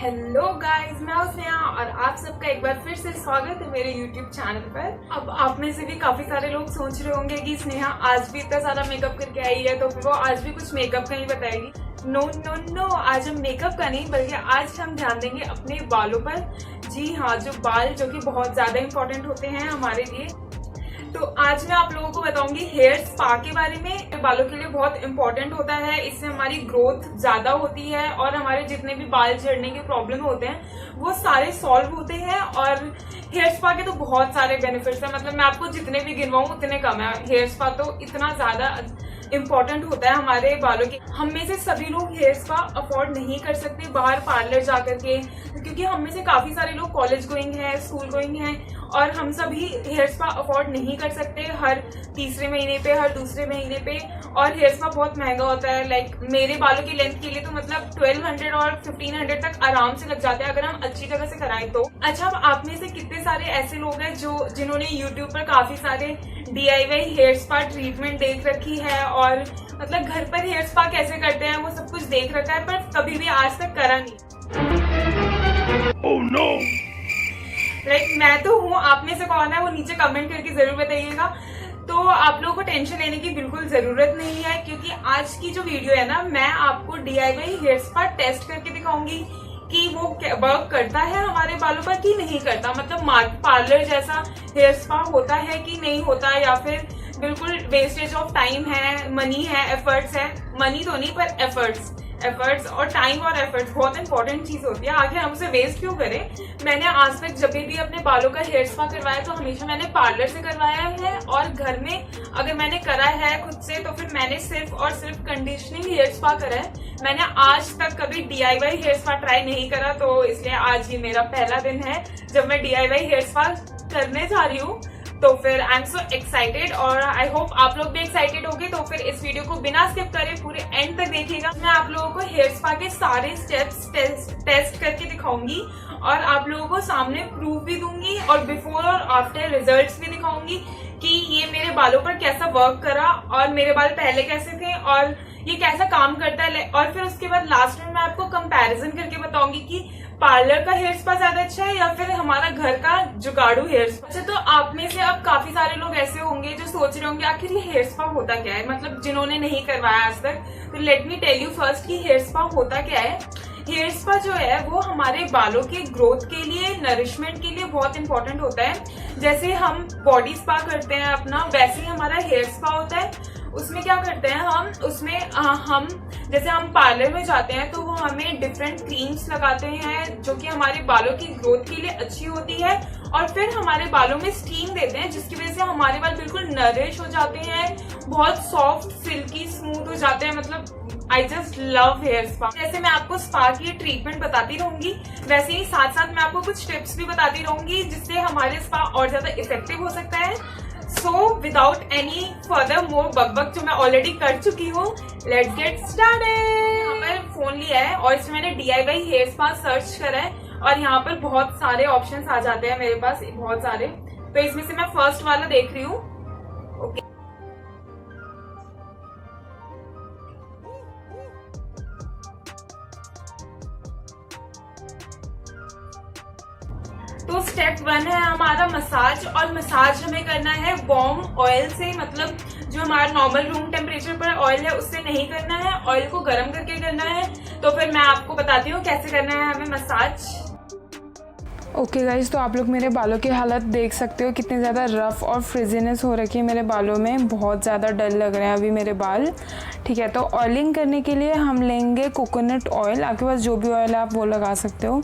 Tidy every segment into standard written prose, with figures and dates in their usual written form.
Hello guys, मैं हूं स्नेहा और आप सबका एक बार फिर से स्वागत है मेरे YouTube चैनल पर। अब आप में से भी काफी सारे लोग सोच रहे होंगे कि स्नेहा आज भी इतना सारा मेकअप करके आई है तो फिर वो आज भी कुछ मेकअप का ही बताएगी। नो नो नो, आज हम मेकअप का नहीं बल्कि आज हम ध्यान देंगे अपने बालों पर। जी हाँ, जो बाल जो कि बहुत ज्यादा इंपॉर्टेंट होते हैं हमारे लिए। तो आज मैं आप लोगों को बताऊंगी हेयर स्पा के बारे में। बालों के लिए बहुत इंपॉर्टेंट होता है, इससे हमारी ग्रोथ ज्यादा होती है और हमारे जितने भी बाल झड़ने के प्रॉब्लम होते हैं वो सारे सॉल्व होते हैं। और हेयर स्पा के तो बहुत सारे बेनिफिट्स हैं, मतलब मैं आपको जितने भी गिनवाऊं उतने कम है। हेयर स्पा तो इतना ज्यादा इम्पोर्टेंट होता है हमारे बालों के। हम में से सभी लोग हेयर स्पा अफोर्ड नहीं कर सकते बाहर पार्लर जाकर के, क्योंकि हम में से काफी सारे लोग कॉलेज गोइंग हैं, स्कूल गोइंग हैं और हम सभी हेयर स्पा अफोर्ड नहीं कर सकते हर तीसरे महीने पे, हर दूसरे महीने पे। और हेयर स्पा बहुत महंगा होता है। लाइक मेरे बालों की लेंथ के लिए तो मतलब 1200 और 1500 तक आराम से लग जाते हैं अगर हम अच्छी जगह से कराएं तो। अच्छा, अब आप में से कितने सारे ऐसे लोग हैं जिन्होंने यूट्यूब पर काफी सारे DIY हेयर स्पा ट्रीटमेंट देख रखी है और मतलब घर पर हेयर स्पा कैसे करते हैं वो सब कुछ देख रखा है, पर कभी भी आज तक करा नहीं। Oh no! मैं तो हूँ, आप में से कौन है वो नीचे कमेंट करके जरूर बताइएगा। तो आप लोगों को टेंशन लेने की बिल्कुल जरूरत नहीं है, क्योंकि आज की जो वीडियो है ना, मैं आपको DIY हेयर स्पा टेस्ट करके दिखाऊंगी कि वो वर्क करता है हमारे बालों पर कि नहीं करता। मतलब पार्लर जैसा हेयर स्पा होता है कि नहीं होता, या फिर बिल्कुल वेस्टेज ऑफ टाइम है, मनी है, एफर्ट्स है। मनी तो नहीं पर एफर्ट्स और टाइम और एफर्ट्स बहुत इंपॉर्टेंट चीज होती है। आखिर हम उसे वेस्ट क्यों करें। मैंने आज तक जब भी अपने बालों का हेयर स्पा करवाया तो हमेशा मैंने पार्लर से करवाया है, और घर में अगर मैंने करा है खुद से तो फिर मैंने सिर्फ और सिर्फ कंडीशनिंग हेयर स्पा करा है। मैंने आज तक कभी DIY हेयर स्पा ट्राई नहीं करा, तो इसलिए आज ही मेरा पहला दिन है जब मैं DIY हेयर स्पा करने जा रही हूँ। तो फिर आई एम सो एक्साइटेड और आई होप आप लोग भी एक्साइटेड होंगे। तो फिर इस वीडियो को बिना स्किप करे पूरे एंड तक देखिएगा। मैं आप लोगों को हेयर स्पा के सारे स्टेप्स टेस्ट करके दिखाऊंगी और आप लोगों को सामने प्रूफ भी दूंगी और बिफोर और आफ्टर रिजल्ट्स भी दिखाऊंगी कि ये मेरे बालों पर कैसा वर्क करा और मेरे बाल पहले कैसे थे और ये कैसा काम करता है। और फिर उसके बाद लास्ट में मैं आपको कंपैरिजन करके बताऊंगी कि पार्लर का हेयर स्पा ज्यादा अच्छा है या फिर हमारा घर का जुगाड़ू हेयर स्पा। अच्छा, तो आप में से अब काफी सारे लोग ऐसे होंगे जो सोच रहे होंगे आखिर ये हेयर स्पा होता क्या है, मतलब जिन्होंने नहीं करवाया आज तक। तो let me tell you first कि हेयर स्पा होता क्या है। हेयर स्पा जो है वो हमारे बालों के ग्रोथ के लिए, नरिशमेंट के लिए बहुत इंपॉर्टेंट होता है। जैसे हम बॉडी स्पा करते हैं अपना, वैसे ही हमारा हेयर स्पा होता है। उसमें क्या करते हैं हम, उसमें हम जैसे हम पार्लर में जाते हैं तो वो हमें डिफरेंट क्रीम्स लगाते हैं जो कि हमारे बालों की ग्रोथ के लिए अच्छी होती है, और फिर हमारे बालों में स्टीम देते हैं जिसकी वजह से हमारे बाल बिल्कुल नरिश हो जाते हैं, बहुत सॉफ्ट, सिल्की, स्मूथ हो जाते हैं। मतलब I just love hair spa. जैसे मैं आपको स्पा की ट्रीटमेंट बताती रहूंगी, वैसे ही साथ साथ मैं आपको कुछ टिप्स भी बताती रहूंगी जिससे हमारे स्पा और ज्यादा इफेक्टिव हो सकता है। So without any further more बकबक जो मैं ऑलरेडी कर चुकी हूँ, लेट्स गेट स्टार्टेड। यहाँ पर फोन लिया है और इसमें मैंने DIY हेयर स्पा सर्च करा है और यहाँ पर बहुत सारे ऑप्शंस आ जाते हैं मेरे पास, बहुत सारे। तो इसमें से मैं फर्स्ट वाला देख रही हूँ। ओके, तो स्टेप 1 है हमारा मसाज, और मसाज हमें करना है वार्म ऑयल से। मतलब जो हमारा नॉर्मल रूम टेम्परेचर पर ऑयल है उससे नहीं करना है, ऑयल को गर्म करके करना है। तो फिर मैं आपको बताती हूँ कैसे करना है हमें मसाज। ओके गाइज, तो आप लोग मेरे बालों की हालत देख सकते हो, कितने ज़्यादा रफ़ और फ्रिजीनेस हो रखी है मेरे बालों में। बहुत ज़्यादा डल लग रहे हैं अभी मेरे बाल। ठीक है, तो ऑयलिंग करने के लिए हम लेंगे कोकोनट ऑयल। आपके पास जो भी ऑयल है आप वो लगा सकते हो।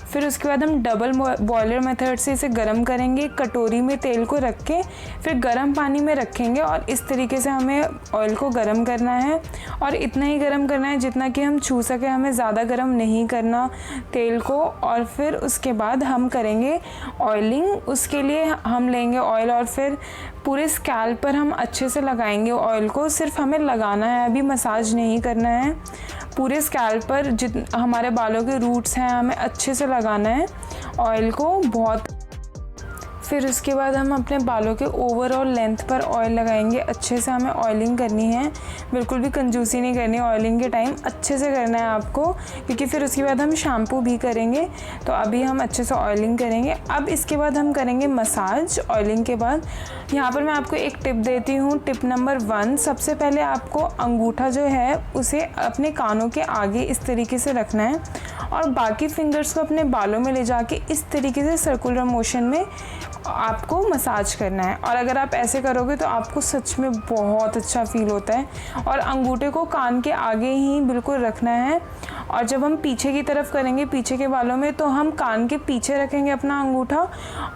फिर उसके बाद हम डबल बॉयलर मेथड से इसे गर्म करेंगे। कटोरी में तेल को रख के फिर गर्म पानी में रखेंगे और इस तरीके से हमें ऑयल को गर्म करना है, और इतना ही गर्म करना है जितना कि हम छू सके, हमें ज़्यादा गर्म नहीं करना तेल को। और फिर उसके बाद हम करेंगे ऑयलिंग। उसके लिए हम लेंगे ऑयल और फिर पूरे स्कैल्प पर हम अच्छे से लगाएंगे ऑयल को। सिर्फ हमें लगाना है, अभी मसाज नहीं करना है। पूरे स्कैल्प पर हमारे बालों के रूट्स हैं हमें अच्छे से लगाना है ऑयल को बहुत। फिर उसके बाद हम अपने बालों के ओवरऑल लेंथ पर ऑयल लगाएंगे। अच्छे से हमें ऑयलिंग करनी है, बिल्कुल भी कंजूसी नहीं करनी। ऑयलिंग के टाइम अच्छे से करना है आपको, क्योंकि फिर उसके बाद हम शैम्पू भी करेंगे। तो अभी हम अच्छे से ऑयलिंग करेंगे। अब इसके बाद हम करेंगे मसाज ऑयलिंग के बाद। यहाँ पर मैं आपको एक टिप देती हूँ, टिप नंबर 1। सबसे पहले आपको अंगूठा जो है उसे अपने कानों के आगे इस तरीके से रखना है और बाकी फिंगर्स को अपने बालों में ले जाके इस तरीके से सर्कुलर मोशन में आपको मसाज करना है। और अगर आप ऐसे करोगे तो आपको सच में बहुत अच्छा फील होता है। और अंगूठे को कान के आगे ही बिल्कुल रखना है। और जब हम पीछे की तरफ करेंगे, पीछे के बालों में, तो हम कान के पीछे रखेंगे अपना अंगूठा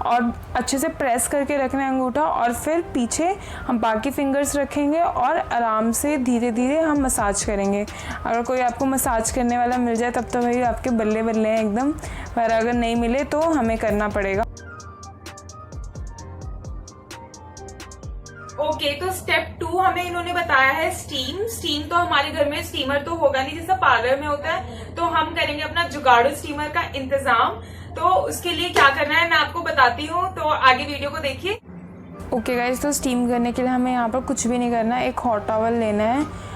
और अच्छे से प्रेस करके रखना है अंगूठा। और फिर पीछे हम बाकी फिंगर्स रखेंगे और आराम से धीरे धीरे हम मसाज करेंगे। अगर कोई आपको मसाज करने वाला मिल जाए तब तो भाई आपके बल्ले बल्ले हैं एकदम, पर अगर नहीं मिले तो हमें करना पड़ेगा। ओके, तो स्टेप 2 हमें इन्होंने बताया है स्टीम तो हमारे घर में स्टीमर तो होगा नहीं जैसा पार्लर में होता है, तो हम करेंगे अपना जुगाड़ू स्टीमर का इंतजाम। तो उसके लिए क्या करना है मैं आपको बताती हूँ, तो आगे वीडियो को देखिए। ओके गाइस, तो स्टीम करने के लिए हमें यहाँ पर कुछ भी नहीं करना। एक हॉट टॉवल लेना है।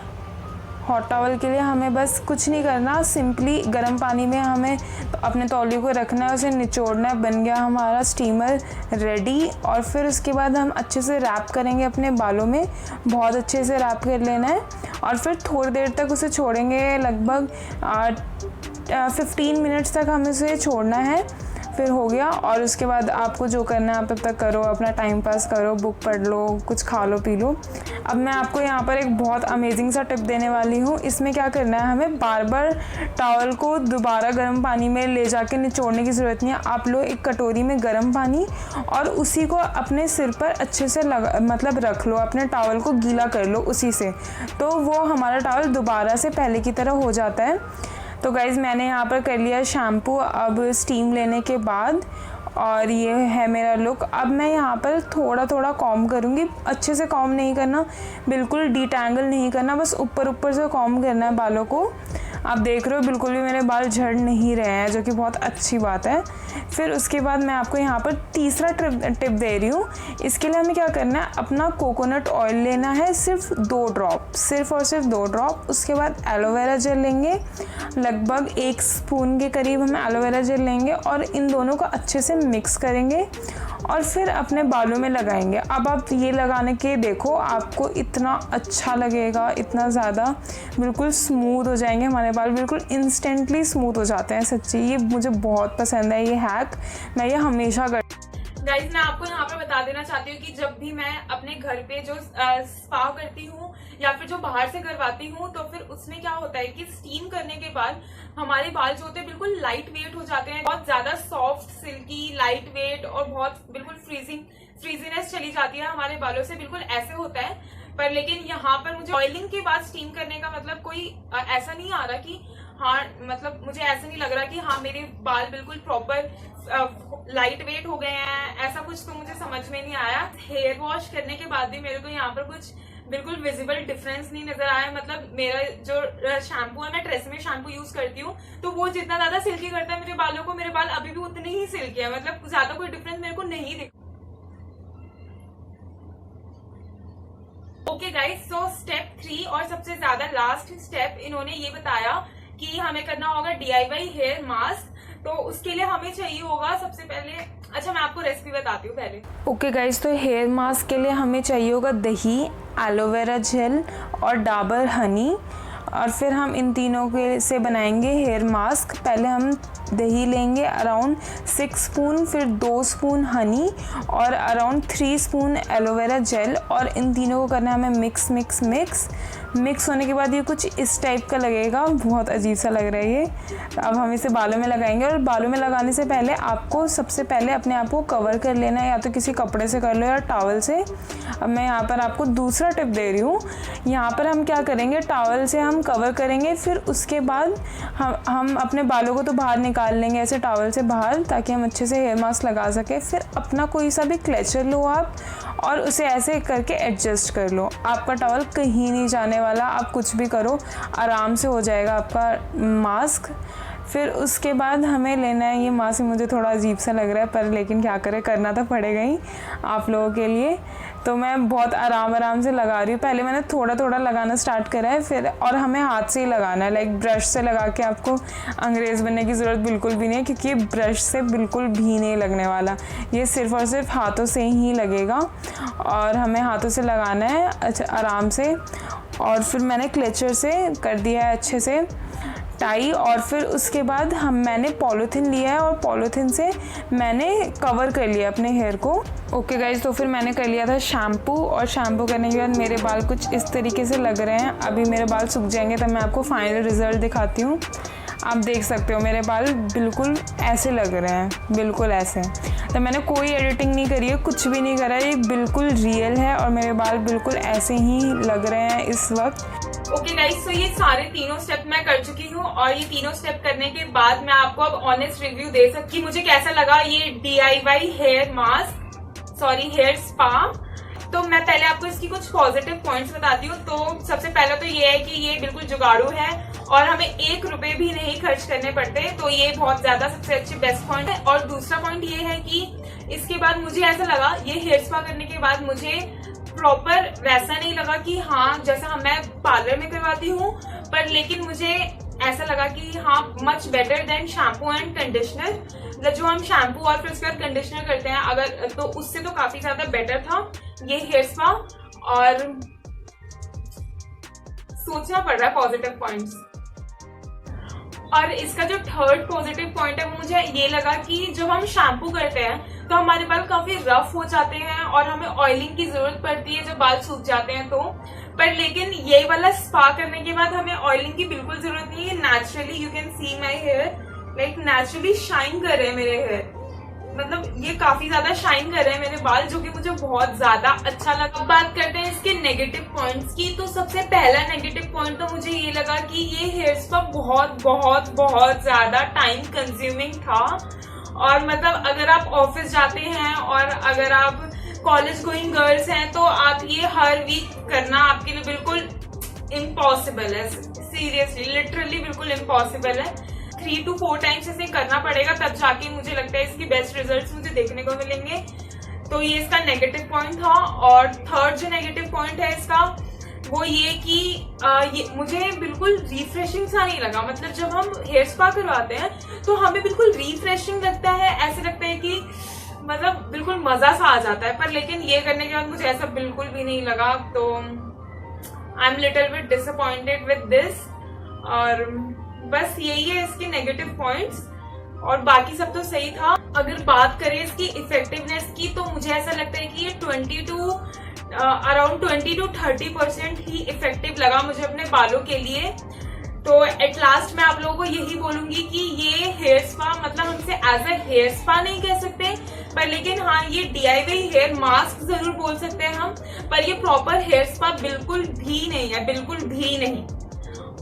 हॉट टॉवल के लिए हमें बस कुछ नहीं करना, सिंपली गर्म पानी में हमें अपने तौलिए को रखना है, उसे निचोड़ना है। बन गया हमारा स्टीमर रेडी। और फिर उसके बाद हम अच्छे से रैप करेंगे अपने बालों में, बहुत अच्छे से रैप कर लेना है। और फिर थोड़ी देर तक उसे छोड़ेंगे, लगभग 15 मिनट्स तक हमें उसे छोड़ना है। फिर हो गया। और उसके बाद आपको जो करना है आप तब तक करो, अपना टाइम पास करो, बुक पढ़ लो, कुछ खा लो पी लो। अब मैं आपको यहाँ पर एक बहुत अमेजिंग सा टिप देने वाली हूँ। इसमें क्या करना है, हमें बार बार टॉवल को दोबारा गर्म पानी में ले जाके निचोड़ने की ज़रूरत नहीं है। आप लो एक कटोरी में गर्म पानी और उसी को अपने सिर पर अच्छे से रख लो, अपने टॉवल को गीला कर लो उसी से, तो वो हमारा टॉवल दोबारा से पहले की तरह हो जाता है। तो गाइज़ मैंने यहाँ पर कर लिया शैम्पू अब स्टीम लेने के बाद, और ये है मेरा लुक। अब मैं यहाँ पर थोड़ा थोड़ा कॉम्ब करूँगी, अच्छे से कॉम्ब नहीं करना, बिल्कुल डिटैंगल नहीं करना, बस ऊपर ऊपर से कॉम्ब करना है बालों को। आप देख रहे हो बिल्कुल भी मेरे बाल झड़ नहीं रहे हैं, जो कि बहुत अच्छी बात है। फिर उसके बाद मैं आपको यहाँ पर तीसरा टिप दे रही हूँ। इसके लिए हमें क्या करना है, अपना कोकोनट ऑयल लेना है, सिर्फ 2 ड्रॉप, सिर्फ और सिर्फ 2 ड्रॉप। उसके बाद एलोवेरा जेल लेंगे, लगभग 1 स्पून के करीब हम एलोवेरा जेल लेंगे और इन दोनों को अच्छे से मिक्स करेंगे और फिर अपने बालों में लगाएंगे। अब आप ये लगाने के देखो, आपको इतना अच्छा लगेगा, इतना ज़्यादा बिल्कुल स्मूथ हो जाएंगे हमारे बाल, बिल्कुल इंस्टेंटली स्मूथ हो जाते हैं। सच्ची ये मुझे बहुत पसंद है, ये हैक मैं ये हमेशा कर। गाइज मैं आपको यहाँ पर बता देना चाहती हूँ कि जब भी मैं अपने घर पे जो स्पा करती हूँ या फिर जो बाहर से करवाती हूँ, तो फिर उसमें क्या होता है कि स्टीम करने के बाद हमारे बाल जो होते हैं बिल्कुल लाइट वेट हो जाते हैं, बहुत ज्यादा सॉफ्ट, सिल्की, लाइट वेट और बहुत बिल्कुल फ्रीजीनेस चली जाती है हमारे बालों से, बिल्कुल ऐसे होता है। पर लेकिन यहाँ पर मुझे ऑयलिंग के बाद स्टीम करने का मतलब कोई ऐसा नहीं आ रहा कि हाँ, मतलब मुझे ऐसा नहीं लग रहा कि हाँ मेरे बाल बिल्कुल प्रॉपर लाइट वेट हो गए हैं, ऐसा कुछ तो मुझे समझ में नहीं आया। हेयर वॉश करने के बाद भी मेरे को यहाँ पर कुछ बिल्कुल विजिबल डिफरेंस नहीं नजर आया। मतलब मेरा जो शैम्पू है, मैं ट्रेसेमे शैम्पू यूज करती हूँ, तो वो जितना ज्यादा सिल्की करता है मेरे बालों को, मेरे बाल अभी भी उतने ही सिल्की है, मतलब ज्यादा कोई डिफरेंस मेरे को नहीं दिखा। ओके गाइज, सो स्टेप 3 और सबसे ज्यादा लास्ट स्टेप इन्होंने ये बताया कि हमें करना होगा DIY हेयर मास्क। तो उसके लिए हमें चाहिए होगा सबसे पहले, अच्छा मैं आपको रेसिपी बताती हूँ पहले। ओके गाइज, तो हेयर मास्क के लिए हमें चाहिए होगा दही, एलोवेरा जेल और डाबर हनी। और फिर हम इन तीनों के से बनाएंगे हेयर मास्क। पहले हम दही लेंगे अराउंड 6 स्पून, फिर 2 स्पून हनी और अराउंड 3 स्पून एलोवेरा जेल, और इन तीनों को करना है हमें मिक्स होने के बाद ये कुछ इस टाइप का लगेगा, बहुत अजीब सा लग रहा है ये। अब हम इसे बालों में लगाएंगे और बालों में लगाने से पहले आपको सबसे पहले अपने आप को कवर कर लेना है, या तो किसी कपड़े से कर लो या टॉवल से। अब मैं यहाँ पर आपको दूसरा टिप दे रही हूँ। यहाँ पर हम क्या करेंगे, टॉवल से हम कवर करेंगे, फिर उसके बाद हम अपने बालों को तो बाहर निकाल लेंगे ऐसे टॉवल से बाहर, ताकि हम अच्छे से हेयर मास्क लगा सकें। फिर अपना कोई सा भी क्लेचर लो आप और उसे ऐसे करके एडजस्ट कर लो। आपका टॉवल कहीं नहीं जाने वाला, आप कुछ भी करो आराम से हो जाएगा आपका मास्क। फिर उसके बाद हमें लेना है, ये माँ से मुझे थोड़ा अजीब सा लग रहा है पर लेकिन क्या करें, करना तो पड़ेगा ही आप लोगों के लिए। तो मैं बहुत आराम से लगा रही हूँ। पहले मैंने थोड़ा थोड़ा लगाना स्टार्ट करा है, फिर और हमें हाथ से ही लगाना है, लाइक ब्रश से लगा के आपको अंग्रेज़ बनने की ज़रूरत बिल्कुल भी नहीं है, क्योंकि ब्रश से बिल्कुल भी नहीं लगने वाला, ये सिर्फ़ और सिर्फ हाथों से ही लगेगा और हमें हाथों से लगाना है अच्छा आराम से। और फिर मैंने क्लेचर से कर दिया है अच्छे से टाई, और फिर उसके बाद मैंने पॉलीथिन लिया है और पॉलीथिन से मैंने कवर कर लिया अपने हेयर को। ओके गाइज, तो फिर मैंने कर लिया था शैम्पू, और शैम्पू करने के बाद मेरे बाल कुछ इस तरीके से लग रहे हैं। अभी मेरे बाल सूख जाएंगे तब मैं आपको फाइनल रिजल्ट दिखाती हूँ। आप देख सकते हो मेरे बाल बिल्कुल ऐसे लग रहे हैं, बिल्कुल ऐसे। तो मैंने कोई एडिटिंग नहीं करी है, कुछ भी नहीं करा है, ये बिल्कुल रियल है और मेरे बाल बिल्कुल ऐसे ही लग रहे हैं इस वक्त। ओके गाइस, तो ये सारे तीनों स्टेप मैं कर चुकी हूँ और ये तीनों स्टेप करने के बाद मैं आपको अब ऑनेस्ट रिव्यू दे सकती हूँ मुझे कैसा लगा ये DIY hair mask, sorry hair spa. तो मैं पहले आपको इसकी कुछ पॉजिटिव पॉइंट्स बताती हूँ। तो सबसे पहला तो ये है कि ये बिल्कुल जुगाड़ू है और हमें 1 रुपए भी नहीं खर्च करने पड़ते, तो ये बहुत ज्यादा सबसे अच्छी बेस्ट पॉइंट है। और दूसरा पॉइंट ये है कि इसके बाद मुझे ऐसा लगा, ये हेयर स्पा करने के बाद मुझे प्रॉपर वैसा नहीं लगा कि हाँ जैसा मैं पार्लर में करवाती हूँ, पर लेकिन मुझे ऐसा लगा कि हाँ much better than shampoo and conditioner. मतलब जो हम शैम्पू और फिर उसके बाद कंडीशनर करते हैं अगर, तो उससे तो काफी ज्यादा बेटर था ये हेयर स्पा। और सोचना पड़ रहा है पॉजिटिव पॉइंट्स। और इसका जो थर्ड पॉजिटिव पॉइंट है वो मुझे ये लगा कि जब हम शैम्पू करते हैं तो हमारे बाल काफी रफ हो जाते हैं और हमें ऑयलिंग की जरूरत पड़ती है जब बाल सूख जाते हैं तो। पर लेकिन ये वाला स्पा करने के बाद हमें ऑयलिंग की बिल्कुल जरूरत नहीं है। Naturally you can see my hair, like naturally shine कर रहे हैं मेरे हेयर, मतलब ये काफी ज्यादा शाइन कर रहे हैं मेरे बाल, जो कि मुझे बहुत ज्यादा अच्छा लगा। बात करते हैं इसके नेगेटिव पॉइंट्स की। तो सबसे पहला नेगेटिव पॉइंट तो मुझे ये लगा कि ये हेयर स्पा बहुत बहुत बहुत ज्यादा टाइम कंज्यूमिंग था। और मतलब अगर आप ऑफिस जाते हैं और अगर आप कॉलेज गोइंग गर्ल्स हैं तो आप ये हर वीक करना आपके लिए बिल्कुल इम्पॉसिबल है। सीरियसली लिटरली बिल्कुल इम्पॉसिबल है। 3 to 4 टाइम्स इसे करना पड़ेगा तब जाके मुझे लगता है इसकी बेस्ट रिजल्ट्स मुझे देखने को मिलेंगे। तो ये इसका नेगेटिव पॉइंट था। और थर्ड जो नेगेटिव पॉइंट है इसका वो ये कि ये मुझे बिल्कुल रिफ्रेशिंग सा नहीं लगा। मतलब जब हम हेयर स्पा करवाते हैं तो हमें बिल्कुल रिफ्रेशिंग लगता है, ऐसे लगता है कि मतलब बिल्कुल मजा सा आ जाता है। पर लेकिन ये करने के बाद मुझे ऐसा बिल्कुल भी नहीं लगा। तो I am little bit disappointed with this. और बस यही है इसके नेगेटिव पॉइंट्स और बाकी सब तो सही था। अगर बात करें इसकी इफेक्टिवनेस की तो मुझे ऐसा लगता है कि ये अराउंड 20 to 30% ही इफेक्टिव लगा मुझे अपने बालों के लिए। तो एट लास्ट मैं आप लोगों को यही बोलूंगी कि ये हेयर स्पा मतलब हम इसे एज अ हेयर स्पा नहीं कह सकते, पर लेकिन हाँ ये DIY हेयर मास्क जरूर बोल सकते हैं हम, पर ये प्रॉपर हेयर स्पा बिल्कुल भी नहीं है, बिल्कुल भी नहीं।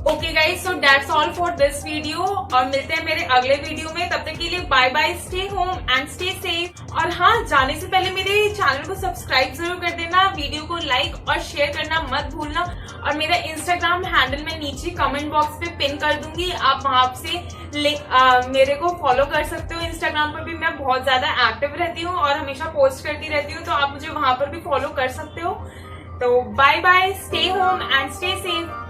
Okay guys, so that's all for this video और मिलते हैं मेरे अगले वीडियो में। तब तक के लिए bye bye, stay home and stay safe. और हाँ, जाने से पहले मेरे चैनल को सब्सक्राइब जरूर कर देना, वीडियो को लाइक और शेयर करना मत भूलना। और मेरा इंस्टाग्राम हैंडल मैं नीचे कमेंट बॉक्स पे पिन कर दूंगी, आप वहां से मेरे को फॉलो कर सकते हो। इंस्टाग्राम पर भी मैं बहुत ज्यादा एक्टिव रहती हूँ और हमेशा पोस्ट करती रहती हूँ, तो आप मुझे वहां पर भी फॉलो कर सकते हो। तो bye bye, stay home and stay safe.